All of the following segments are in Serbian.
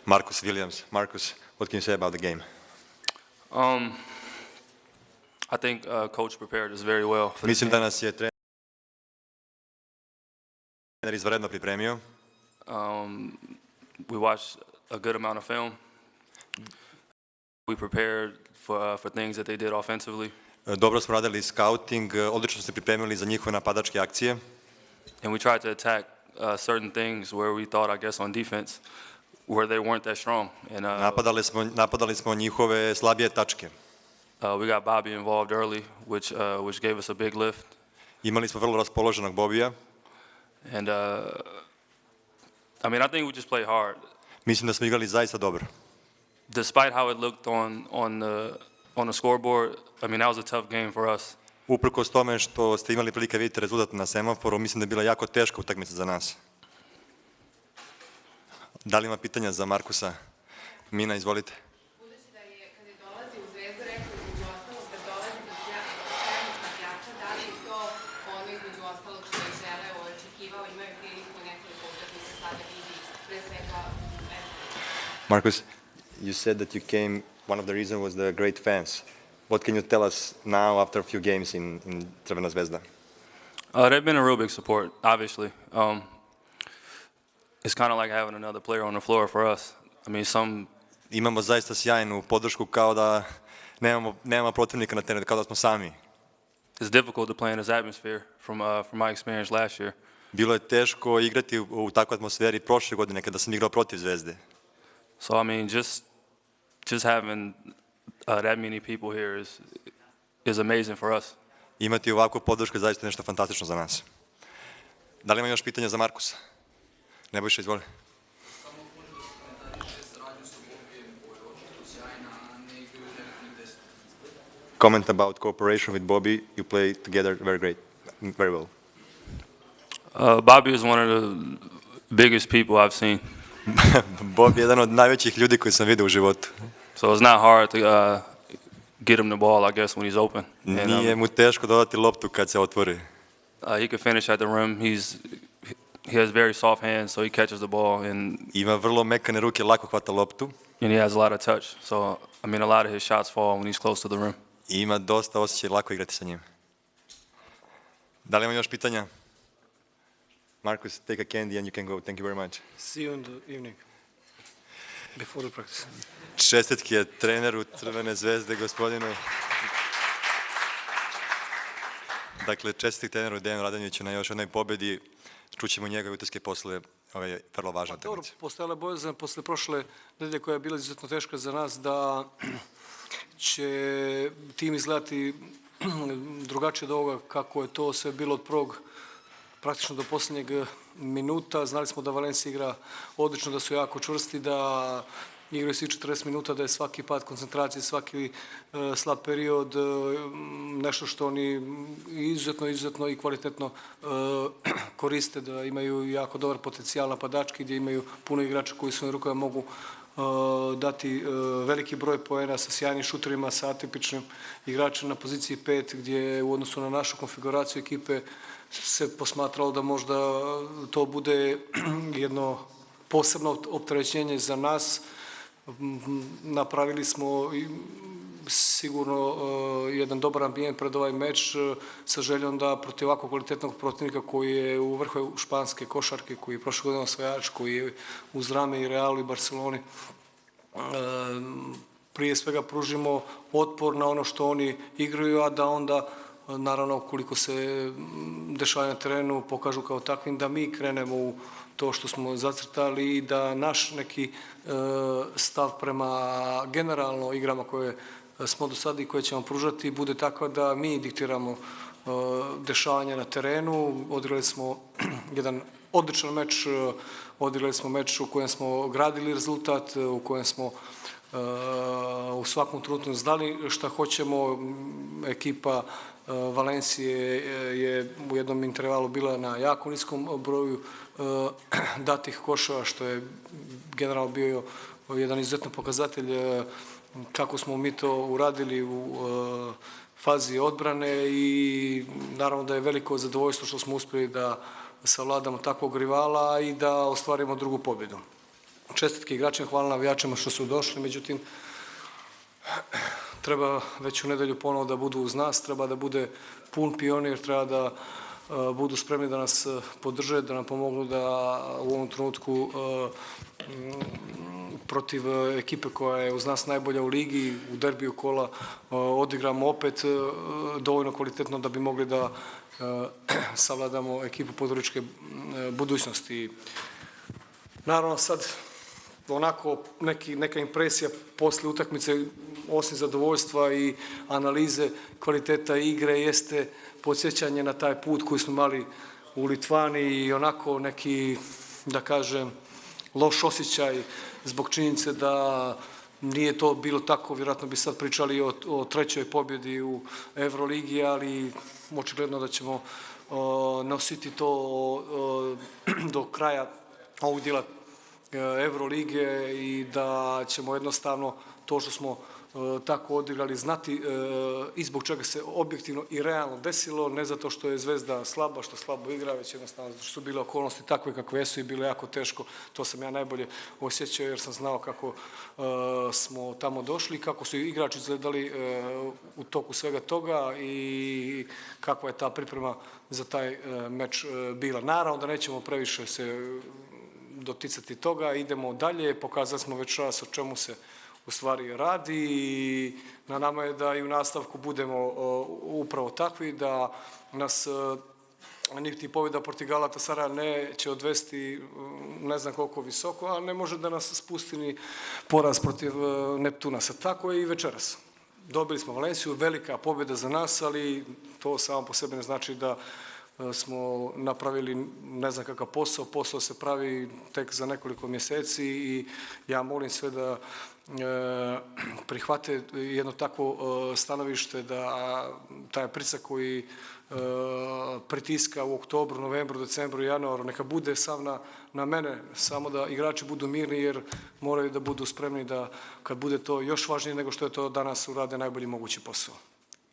Marcus Williams. Marcus, what can you say about the game? I think coach prepared us very well for Mislim this da game. nas je trener izvanredno pripremio. We watched a good amount of film. We prepared for things that they did offensively. Dobro smo radili scouting, odlično smo se pripremili za njihove napadačke akcije. And we tried to attack certain things where we thought, I guess, on defense, where they weren't that strong. And Napadali smo njihove slabije tačke. We got Bobby involved early, which gave us a big lift. Imali smo vrlo raspoloženog Bobija. And I mean, I think we just played hard. Mislim da smo igrali zaista dobro. Despite how it looked on the scoreboard, I mean, that was a tough game for us. Uprkos tome što ste imali prilike vidjeti rezultat na semaforu, mislim da je bila jako teška utakmica za nas. Da li ima pitanja za Markusa? Mina, izvolite. Budući da je, kada je dolazi u Zvezdu, rekao između ostalog da dolazi do sjajnih navijača, da li je to ono između ostalog što je želeo, očekivao, imaju priliku nekoliko utakmica sada vidi, pre svega Marcus, you said that you came, one of the reasons was the great fans. What can you tell us now after a few games in Crvena Zvezda? They've been a real big support, obviously. It's kind of like having another player on the floor for us. I mean, Imamo zaista sjajnu podršku, kao da nemamo protivnika na terenu, kao da smo sami. It's difficult to play in this atmosphere from my experience last year. Bilo je teško igrati u takvoj atmosferi prošle godine kada sam igrao protiv Zvezde. So I mean, just having that many people here is amazing for us. Imati ovakvu podršku je zaista nešto fantastično za nas. Da li ima još pitanja za Markusa? Nebojša, izvoli. Comment about cooperation with Bobby. You play together very well. Bobby is one of the biggest people I've seen. Bobby je jedan od najvećih ljudi koji sam vidio u životu. So it's not hard to get him the ball, I guess, when he's open. Nije mu teško dodati loptu kad se otvori. He can finish at the rim. He has very soft hands, so he catches the ball and ima vrlo mekane ruke, lako hvata loptu. And he has a lot of touch. So I mean, a lot of his shots fall when he's close to the rim. I ima dosta osjećaj, lako igrati sa njim. Da li ima još pitanja? Marcus, take a candy and you can go. Thank you very much. See you in the evening. Before the practice. Čestitke treneru Crvene Zvezde, gospodinu. Dakle, čestitke treneru Dejanu Radonjiću na još jednoj pobedi. Čućemo njegove utiske posle ove vrlo važne utakmice. Dobro, postojala bojazan posle prošle nedelje koja je bila izuzetno teška za nas da će tim izgledati drugačije od ovoga kako je to sve bilo od prvog praktično do posljednjeg minuta. Znali smo da Valencija igra odlično, da su jako čvrsti, da igraju svi 40 minuta, da je svaki pad koncentracije, svaki slab period, nešto što oni izuzetno i kvalitetno koriste, da imaju jako dobar potencijal napadački, gdje imaju puno igrača koji svojim rukama mogu dati veliki broj poena sa sjajnim šuterima, sa atipičnim igračem na poziciji 5, gdje u odnosu na našu konfiguraciju ekipe se posmatralo da možda to bude jedno posebno opterećenje za nas. Napravili smo sigurno jedan dobar ambijent pred ovaj meč sa željom da protiv ovako kvalitetnog protivnika koji je u vrhu španske košarke, koji je prošle godine osvajač, koji je uz rame i Realu i Barceloni, prije svega pružimo otpor na ono što oni igraju, a da onda naravno koliko se dešava na terenu pokažu kao takvim, da mi krenemo u to što smo zacrtali i da naš neki stav prema generalno igrama koje smo do sada i koje ćemo pružati bude takva da mi diktiramo dešavanja na terenu. Odigrali smo jedan odličan meč, odigrali smo meč u kojem smo gradili rezultat, u kojem smo u svakom trenutku znali šta hoćemo. Ekipa Valencije je u jednom intervalu bila na jako niskom broju datih koševa, što je generalno bio jedan izuzetno pokazatelj kako smo mi to uradili u fazi odbrane i naravno da je veliko zadovoljstvo što smo uspjeli da savladamo takvog rivala i da ostvarimo drugu pobjedu. čestitke igračima, hvala navijačima što su došli, međutim, treba već u nedelju ponovo da budu uz nas, treba da bude pun pionir, treba da budu spremni da nas podrže, da nam pomognu da u ovom trenutku protiv ekipe koja je uz nas najbolja u ligi, u derbiju kola, odigramo opet dovoljno kvalitetno da bi mogli da savladamo ekipu podgoričke budućnosti. Naravno sad onako neka impresija posle utakmice, osim zadovoljstva i analize kvaliteta igre, jeste podsjećanje na taj put koji smo imali u Litvani i onako neki, da kažem, loš osjećaj zbog činjenice da nije to bilo tako, vjerojatno bi sad pričali o trećoj pobjedi u Evroligi, ali očigledno da ćemo nositi to do kraja ovog dijela Evrolige i da ćemo jednostavno to što smo tako odigrali znati i zbog čega se objektivno i realno desilo, ne zato što je Zvezda slaba, što slabo igra, već jednostavno što su bile okolnosti takve kakve jesu i bilo jako teško. To sam ja najbolje osjećao jer sam znao kako smo tamo došli, kako su igrači izgledali u toku svega toga i kakva je ta priprema za taj meč bila. Naravno da nećemo previše se doticati toga, idemo dalje, pokazali smo već raz o čemu se u stvari radi i na nama je da i u nastavku budemo upravo takvi, da nas niti pobjeda protiv Galatasaraya neće odvesti ne znam koliko visoko, a ne može da nas spusti ni poraz protiv Neptunasa. Tako je i večeras. Dobili smo Valenciju, velika pobjeda za nas, ali to samo po sebi ne znači da smo napravili ne znam kakav posao. Posao se pravi tek za nekoliko mjeseci i ja molim sve da prihvate jedno takvo stanovište, da taj pritisak koji pritiska u oktobru, novembru, decembru i januaru neka bude sav na mene, samo da igrači budu mirni jer moraju da budu spremni da kad bude to još važnije nego što je to danas urade najbolji mogući posao.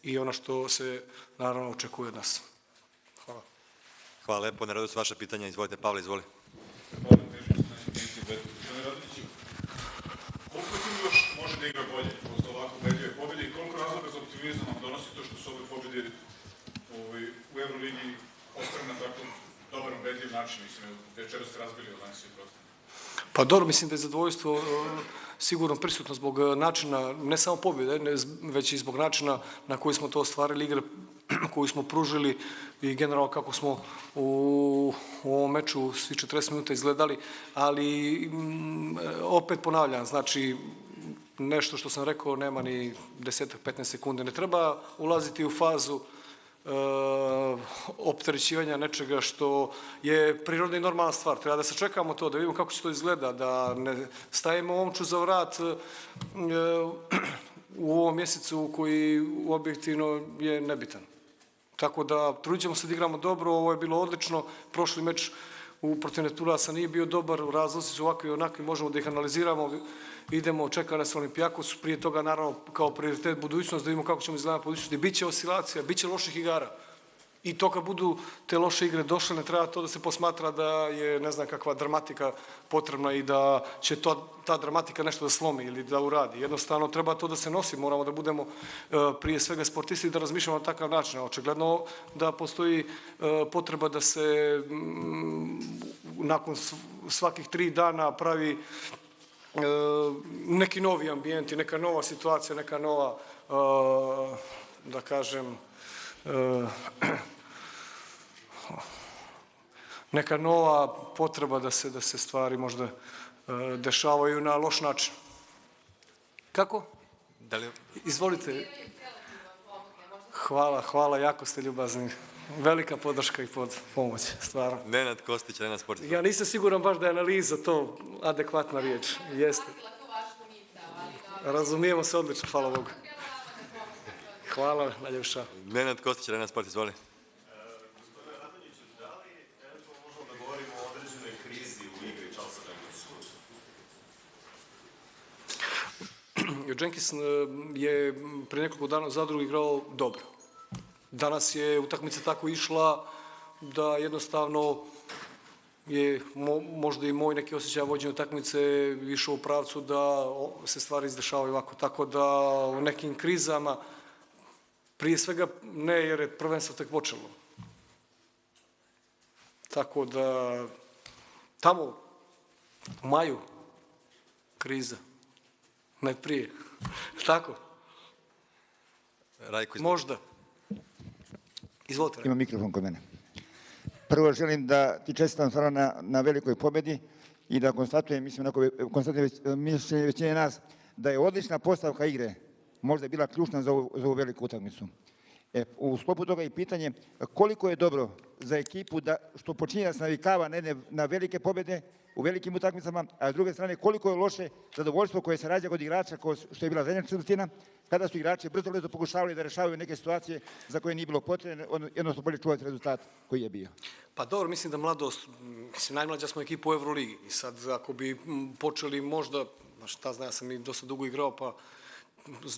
I ono što se naravno očekuje od nas. Hvala. Hvala lepo, na redu su vaše pitanja, izvolite Pavle, izvoli. Koliko tim još može da igra bolje posle ovako ubedljive pobjede i koliko razloga za optimizam vam donosi to što su ove pobjede u Euroligi ostane na tako dobar ubedljiv način? Mislim, večera ste razbili Valenciju prosto. Pa dobro, mislim da je zadovoljstvo sigurno prisutno zbog načina, ne samo pobjede, već i zbog načina na koji smo to ostvarili, igre koju smo pružili i generalno kako smo u ovom meču svi 40 minuta izgledali, ali opet ponavljam, znači nešto što sam rekao nema ni 10-15 sekunde. Ne treba ulaziti u fazu opterećivanja nečega što je prirodna i normalna stvar. Treba da se čekamo to, da vidimo kako će to izgleda, da ne stavimo omču za vrat u ovom mjesecu koji objektivno je nebitan. Tako da trudimo se da igramo dobro, ovo je bilo odlično, prošli meč protiv Neptunasa nije bio dobar, razlozi su ovakvi i onakvi, možemo da ih analiziramo, idemo, čeka nas Olimpijakos, prije toga naravno kao prioritet budućnost, da vidimo kako ćemo izgledati budućnosti, biće oscilacija, biće loših igara. I to kad budu te loše igre došle, ne treba to da se posmatra da je ne znam kakva dramatika potrebna i da će ta dramatika nešto da slomi ili da uradi. Jednostavno treba to da se nosi, moramo da budemo prije svega sportisti i da razmišljamo na takav način. Očigledno da postoji potreba da se nakon svakih 3 dana pravi neki novi ambijent i neka nova situacija, neka nova, da kažem, neka nova potreba da se stvari možda dešavaju na loš način. Kako? Izvolite. Hvala, jako ste ljubazni. Velika podrška i pomoć, stvarno. Nenad Kostić, Arena Sport. Ja nisam siguran baš da je analiza to adekvatna riječ. Jeste. Razumijemo se odlično, hvala Bogu. Hvala, najljepša. Nenad Kostić, Arena Sport, izvoli. Gospodine Radonjiću, da li eventualno možemo da govorimo o određenoj krizi u igri Charlesa Jenkinsa? Jenkins je pre nekoliko dana u Zadru igrao dobro. Danas je utakmica tako išla da jednostavno je možda i moj neki osjećaj vođenja utakmice išao u pravcu da se stvari izdešavaju ovako. Tako da u nekim krizama, prije svega ne jer je prvenstvo tek počelo. Tako da tamo u maju kriza, ne prije. Tako? Rajko, Možda. Izvolite. Ima mikrofon kod mene. Prvo želim da ti čestitam stvarno na velikoj pobedi i da konstatujem, mišljenje većine nas, da je odlična postavka igre možda bila ključna za ovu veliku utakmicu. U sklopu toga i pitanje koliko je dobro za ekipu što počinje da se navikava na velike pobjede u velikim utakmicama, a s druge strane koliko je loše zadovoljstvo koje se rađa kod igrača, što je bila zadnja četvrtina, kada su igrači brzo pokušavali da rešavaju neke situacije za koje nije bilo potrebno, jednostavno bolje čuvati rezultat koji je bio. Pa dobro, mislim da mladost, najmlađa smo ekipa u Euroligi i sad ako bi počeli možda, šta znam, ja sam i dosta dugo igrao, pa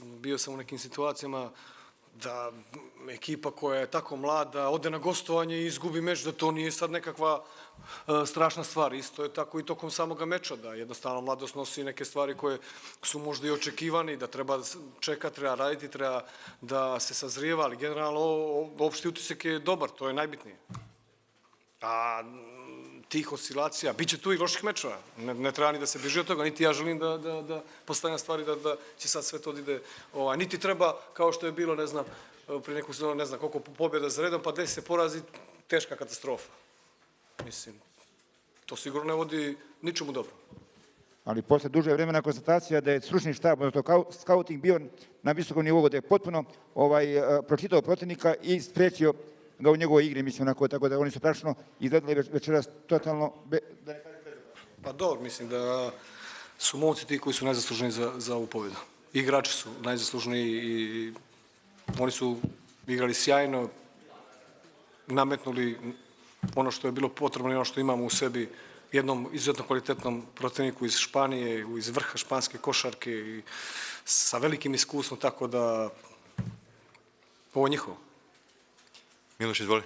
bio sam u nekim situacijama da ekipa koja je tako mlada ode na gostovanje i izgubi meč, da to nije sad nekakva strašna stvar. Isto je tako i tokom samoga meča, da jednostavno mladost nosi neke stvari koje su možda i očekivani, da treba čekati, treba raditi, treba da se sazrijeva, ali generalno opšti utisak je dobar, to je najbitnije. A tih oscilacija, bit će tu i loših mečeva, ne treba ni da se beži od toga, niti ja želim da postavljam stvari da će sad sve to da ide, niti treba, kao što je bilo, ne znam, prije neku sezonu, ne znam koliko pobjeda za redom, pa desi se porazi, teška katastrofa. Mislim, to sigurno ne vodi ničemu dobro. Ali posle duže vremena konstatacija da je stručni štab, odnosno skauting bio na visokom nivou, da je potpuno pročitao protivnika i sprečio ga u njegovoj igri, mislim, tako da oni su praktično izgledali večeras totalno, da ne kažem bezobrazno. Pa dobro, mislim da su momci ti koji su najzaslužniji za ovu pobjedu. Igrači su najzaslužniji i oni su igrali sjajno, nametnuli ono što je bilo potrebno i ono što imamo u sebi, jednom izuzetno kvalitetnom protivniku iz Španije, iz vrha španske košarke i sa velikim iskustvom, tako da ovo je njihovo. Miloš, izvoli.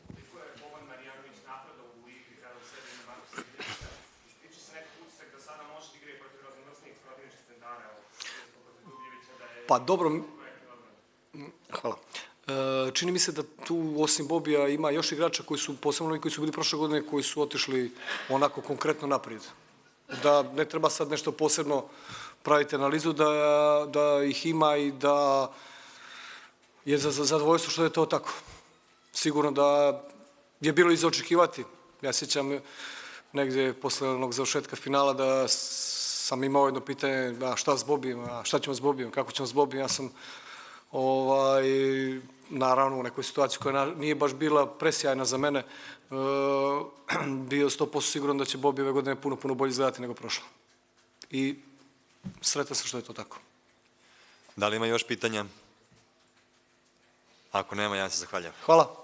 Koliko je Boban Marjanović napredo u igri kada u sebi na banku se vidiša? Ističe se nekako utisak da sada može da igra protiv raznovrsnih protivničkih centara, protiv Dubljevića, da je... Pa dobro, hvala. Čini mi se da tu osim Bobija ima još igrača koji su, posebno ovi koji su bili prošle godine, koji su otišli onako konkretno naprijed. Da ne treba sad nešto posebno praviti analizu, da ih ima i da je za zadovoljstvo što je to tako. Sigurno da je bilo i za očekivati. Ja sjećam negdje posle onog završetka finala da sam imao jedno pitanje šta s Bobijem, šta ćemo s Bobijem, kako ćemo s Bobijem. Ja sam naravno u nekoj situaciji koja nije baš bila presjajna za mene, bio 100% siguran da će Bobi ove godine puno bolje izgledati nego prošlo. I sretan sam što je to tako. Da li ima još pitanja? Ako nema, ja se zahvaljam. Hvala.